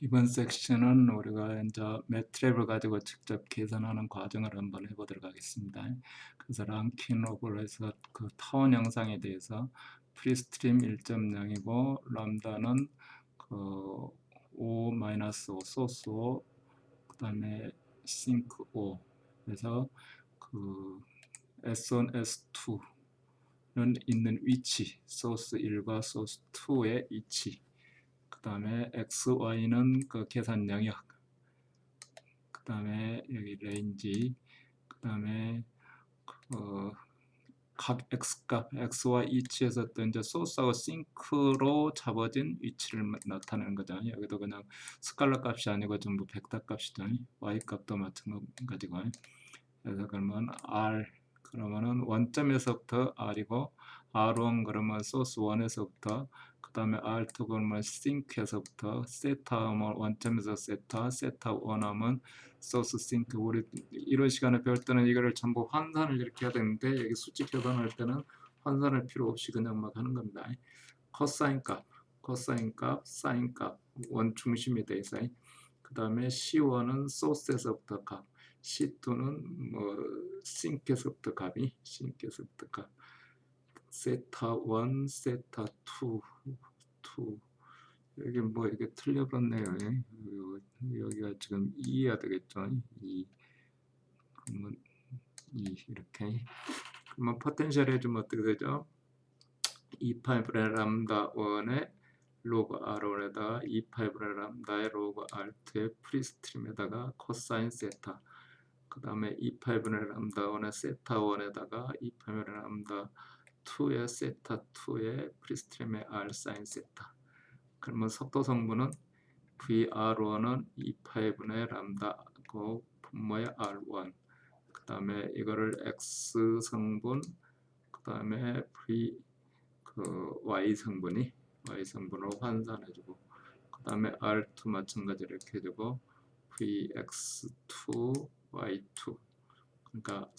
이번 섹션은 우리가 이제 매트랩을 가지고 직접 계산하는 과정을 한번 해보도록 하겠습니다. 그래서 랑킨 오버에서 그 타원 형상에 대해서 프리스트림 1.0이고 람다는 그 O-5 소스 O 그 다음에 싱크 O 그래서 그 S1, S2는 있는 위치 소스 1과 소스 2의 위치 그 다음에 x, y는 그 계산 영역, 그 다음에 여기 레인지, 그 다음에 각 x값, xy 위치에서 또 이제 소스하고 싱크로 잡아진 위치를 나타내는 거죠. 여기도 그냥 스칼라 값이 아니고 전부 벡터 값이죠. y 값도 마찬가지고. 그래서 그러면 r 그러면은 원점에서부터 r이고 r1 그러면 소스 1에서부터 그 다음에 R2 그러면 싱크에서부터 세타 하면 원점에서 세타 1 하면 소스 싱크 우리 이런 시간에 배울 때는 이거를 전부 환산을 이렇게 해야 되는데 여기 수직 계산할 때는 환산할 필요 없이 그냥 막 하는 겁니다. 코사인 값, 사인 값, 원 중심이 돼 있어요. 그 다음에 C1은 소스에서부터 값, C2는 뭐 싱크에서부터 값이 싱크에서부터 값, 세타 1, 세타 2 여기 뭐 이게 틀려봤네요. 여기가 지금 2해야 되겠죠. 2 그러면 2 이렇게 그러면 포텐셜 해주면 어떻게 되죠? 2파이브의 람다 1의 로그 R1에다가 2파이브의 람다의 로그 R2의 프리스트림에다가 코사인 세타 그 다음에 2파이브의 람다 1의 세타 1에다가 2파이브의 람다 2의 세타 2의 프리스트림의 R 사인 세타 그러면 속도 성분은 VR1은 2파이분의 람다고 분모의 R1 그 다음에 이거를 X 성분 그 다음에 Y 성분으로 환산해주고 그 다음에 R2 마찬가지로 이렇게 해주고 VX2 Y2 그러니까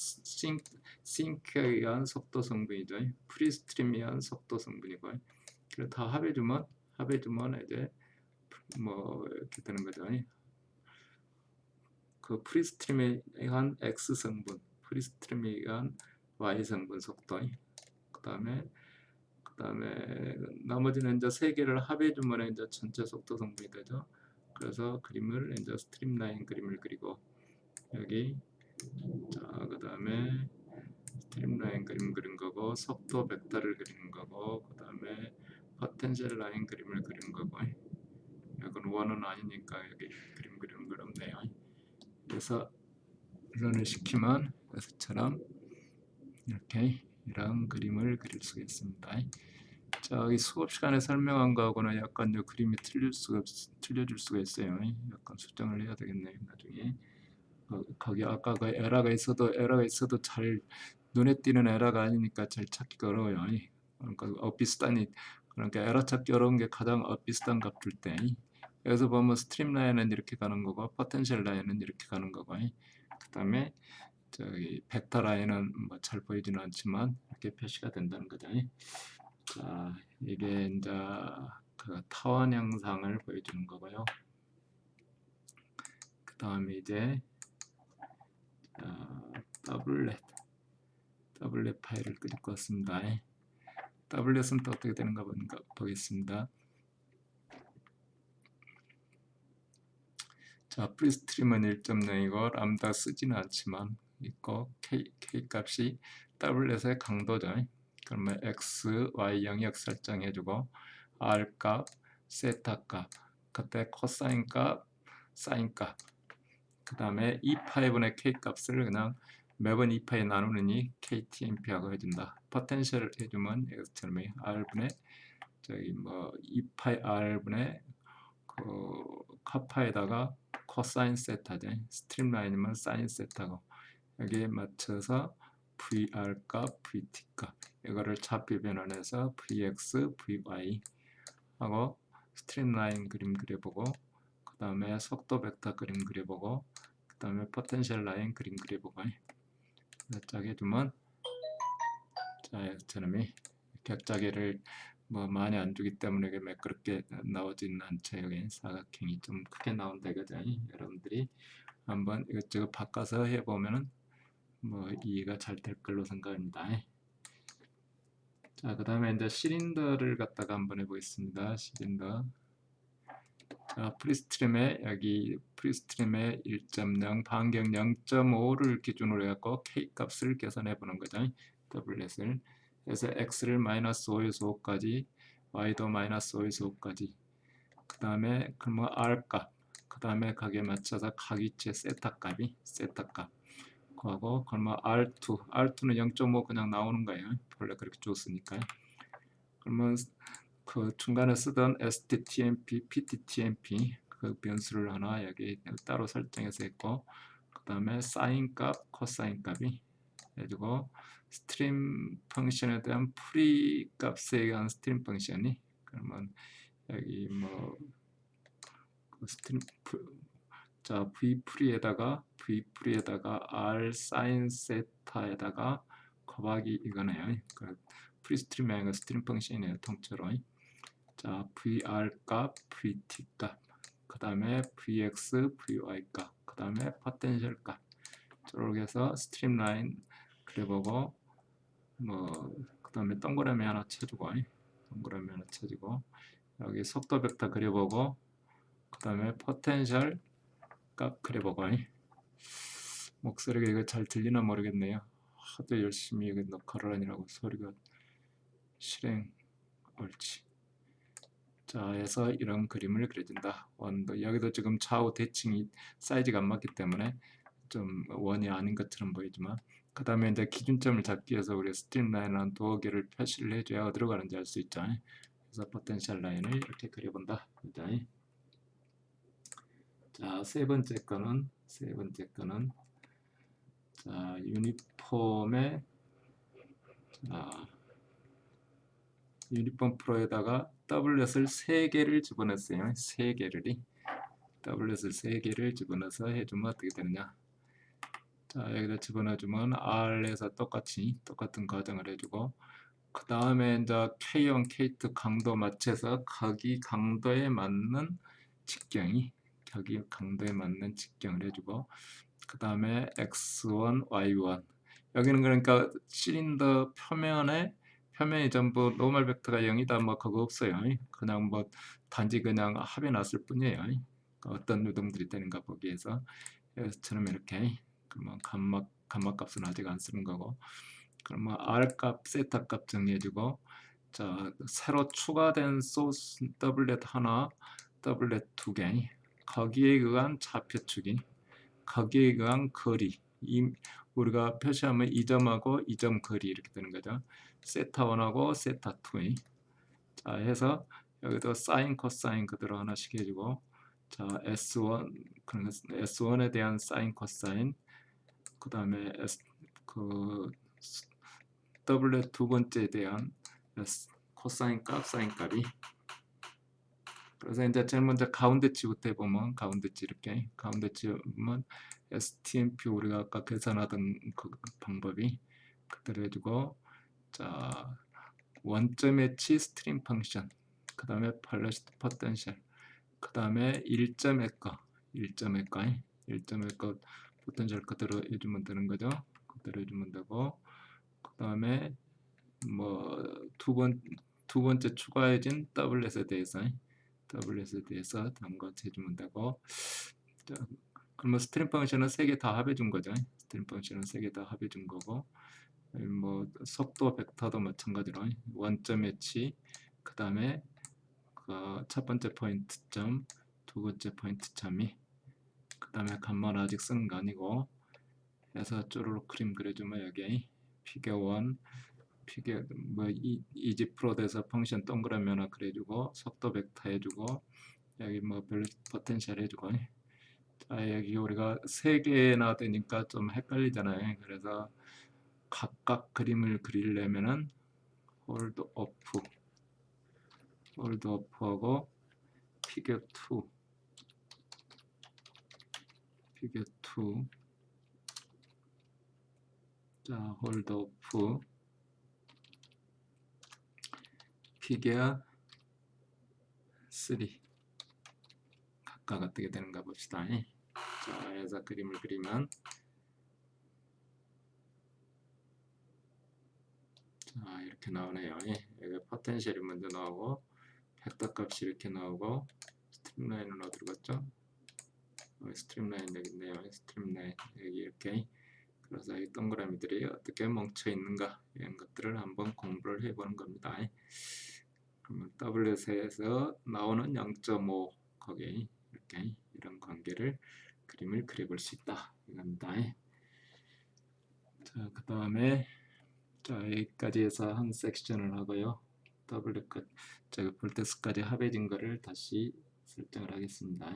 싱크에 의한 속도 성분이죠. 프리스트림에 의한 속도 성분이고 그래서 다 합해주면 이제 뭐 이렇게 되는 거죠. 그 프리스트림에 의한 X 성분, 프리스트림에 의한 Y 성분 속도. 그다음에 나머지는 이제 세 개를 합해주면 이제 전체 속도 성분이 되죠. 그래서 그림을 이제 스트림라인 그림을 그리고 여기 자 그다음에 스트림라인 그림 그린 거고 속도 벡터를 그리는 거고 그다음에 포텐셜 라인 그림을 그리는 거고 이건 원은 아니니까 여기 그림 그리는 건 없네요. 그래서 런을 시키면 여기서처럼 이렇게 이런 그림을 그릴 수가 있습니다. 자, 이 수업 시간에 설명한 거하고는 약간 그림이 틀려질 수가 있어요. 약간 수정을 해야 되겠네요. 나중에 거기 아까 그 에러가 있어도 잘 눈에 띄는 에러가 아니니까 잘 찾기가 어려워요. 그러니까 비슷하니 그러니까 에러 찾기 어려운 게 가장 비슷한 값 줄 때. 여기서 보면 스트림 라인은 이렇게 가는 거고 포텐셜 라인은 이렇게 가는 거고 그 다음에 저기 벡터 라인은 뭐 잘 보이지는 않지만 이렇게 표시가 된다는 거죠. 자, 이게 이제 그 타원 형상을 보여주는 거고요. 그 다음에 이제 더블렛 파일을 그릴 것 같습니다. 더블렛은 또 어떻게 되는가 보겠습니다. 자, 프리스트림은 1.0이고 람다 쓰지는 않지만 있고 K 값이 더블렛의 강도죠. 그러면 X, Y 영역 설정해주고 R 값, 세타 값, 그때 코사인 값, 사인 값, 그 다음에 2파이분의 K 값을 그냥 매번 2파이 나누느니 KTMP하고 해준다. 포텐셜을 해주면 이것처럼 R분의 저기 뭐 2파이 R분의 그 카파에다가 코사인 세타죠. 스트림라인이면 사인 세타고 여기에 맞춰서 VR 값, VT 값 이거를 좌표 변환해서 VX, VY 하고 스트림라인 그림 그려보고 그 다음에 속도 벡터 그림 그려보고 그 다음에 포텐셜 라인 그림 그려보고 쫙 해주면 자, 이처럼 격자계를 뭐 많이 안 주기 때문에 이게 매끄럽게 나오지는 않죠. 여기 사각형이 좀 크게 나온다 이거죠. 여러분들이 한번 이것저것 바꿔서 해보면은 뭐 이해가 잘 될 걸로 생각합니다. 자, 그 다음에 이제 시린더를 갖다가 한번 해보겠습니다. 시린더. 자, 프리스트림에 여기 프리스트림에 1.0 반경 0.5를 기준으로 해갖고 K 값을 계산해 보는 거죠. Wlet을. 그래서 X를 마이너스 5에서 5까지, Y도 마이너스 5에서 5까지. 그 다음에 그러면 R 값. 그 다음에 거기에 맞춰서 각이체 세타 값이 세타 값. 그하고 그러면 R2는 0.5 그냥 나오는 거예요. 원래 그렇게 줬으니까. 그러면 그 중간에 쓰던 STTMP, PTTMP 그 변수를 하나 여기 따로 설정해서 했고, 그 다음에 사인 값, 코사인 값이 해주고, 스트림 펑션에 대한 프리 값에 의한 스트림 펑션이 그러면 여기 뭐 그 스트림 자 v 프리에다가 R 사인 세타에다가 곱하기 이거네요. 그 프리스트림이 아니라 스트림 펑션이네요. 통째로. 자, VR 값, VT 값, 그 다음에 VX, VY 값, 그 다음에 포텐셜 값. 저렇게 해서 스트림라인 그려보고, 뭐, 그 다음에 동그라미 하나 쳐주고, 여기 속도 벡터 그려보고, 그 다음에 포텐셜 값 그려보고. 목소리가 이거 잘 들리나 모르겠네요. 하도 열심히 이거 녹화를 하느라고 소리가 실행 옳지. 자, 해서 이런 그림을 그려준다. 원도 여기도 지금 좌우 대칭이 사이즈가 안 맞기 때문에 좀 원이 아닌 것처럼 보이지만, 그 다음에 이제 기준점을 잡기 위해서 우리 스트림라인은 두어 개를 표시를 해줘야 어디로 가는지 알 수 있죠. 그래서 포텐셜 라인을 이렇게 그려본다. 자, 세 번째 거는 자, 유니폼에 유니폼 프로에다가 더블렛을 3개를 집어넣었어요. 3개를 더블렛을 3개를 집어넣어서 해주면 어떻게 되느냐. 자, 여기다 집어넣어주면 R에서 똑같은 과정을 해주고, 그 다음에 이제 K1, K2 강도 맞춰서 거기 강도에 맞는 직경을 해주고, 그 다음에 X1, Y1. 여기는 그러니까 실린더 표면이 전부 노멀 벡터가 0이다 뭐 그거 없어요. 그냥 뭐 단지 그냥 합해 놨을 뿐이에요. 어떤 요동들이 되는가 보기 위해서. 여기서처럼 이렇게 그러면 감마 값은 아직 안 쓰는 거고, 그러면 R 값, 세타 값 정리해주고, 자, 새로 추가된 소스 더블렛 하나, 더블렛 2개, 거기에 의한 좌표축이, 거기에 의한 거리, 우리가 표시하면 이 점하고 이 점 거리 이렇게 되는 거죠. 세타 1하고 세타 2. 자, 해서 여기도 사인, 코사인 그대로 하나씩 해주고, 자, S1, 그러니까 S1에 대한 사인, 코사인, 그 다음에 그 더블렛 두 번째에 대한 코사인 값, 사인 값이. 그래서 이제 제일 먼저 가운데치부터 해보면 가운데치 보면 STMP 우리가 아까 계산하던 그 방법이 그대로 해주고, 자, 원점의 스트림 펑션, 그 다음에 팔러시트 포텐셜, 그 다음에 1점의 거 포텐셜 그대로 해주면 되는 거죠. 그대로 해주면 되고, 그 다음에 뭐 두 번째 추가해진 더블렛에 대해서 다른 거 해주면 되고, 자, 그러면 스트림 펑션은 3개 다 합해준 거죠. 스트림 펑션은 3개 다 합해준 거고, 뭐 속도 벡터도 마찬가지로 원점 H, 그 다음에 그 첫 번째 포인트 점, 두 번째 포인트 점이, 그 다음에 감마는 아직 쓴 거 아니고, 해서 쪼르륵 그림 그려주면 여기 피겨 1, 피겨 뭐 이지 프로 돼서 펑션 동그라미 하나 그려주고, 속도 벡터 해주고, 여기 뭐 포텐셜 해주고. 자, 여기 우리가 3개나 되니까 좀 헷갈리잖아요. 그래서 각각 그림을 그리려면은 홀드 오프하고 피겨 2, 자, 홀드 오프, 피겨 3 각각 어떻게 되는가 봅시다. 자, 해서 그림을 그리면 자, 이렇게 나오네요. 여기 포텐셜이 먼저 나오고 벡터 값이 이렇게 나오고 스트림라인은 어디로 갔죠? 스트림라인 여기 있네요. 스트림라인 여기 이렇게. 그래서 이 동그라미들이 어떻게 뭉쳐 있는가 이런 것들을 한번 공부를 해보는 겁니다. 그러면 WS에서 나오는 0.5 거기 이렇게 이런 관계를 그림을 그려볼 수 있다 이겁니다. 자, 그 다음에 자, 여기까지 해서 한 섹션을 하고요. W 끝 저기 볼텍스까지 합해진 거를 다시 설정을 하겠습니다.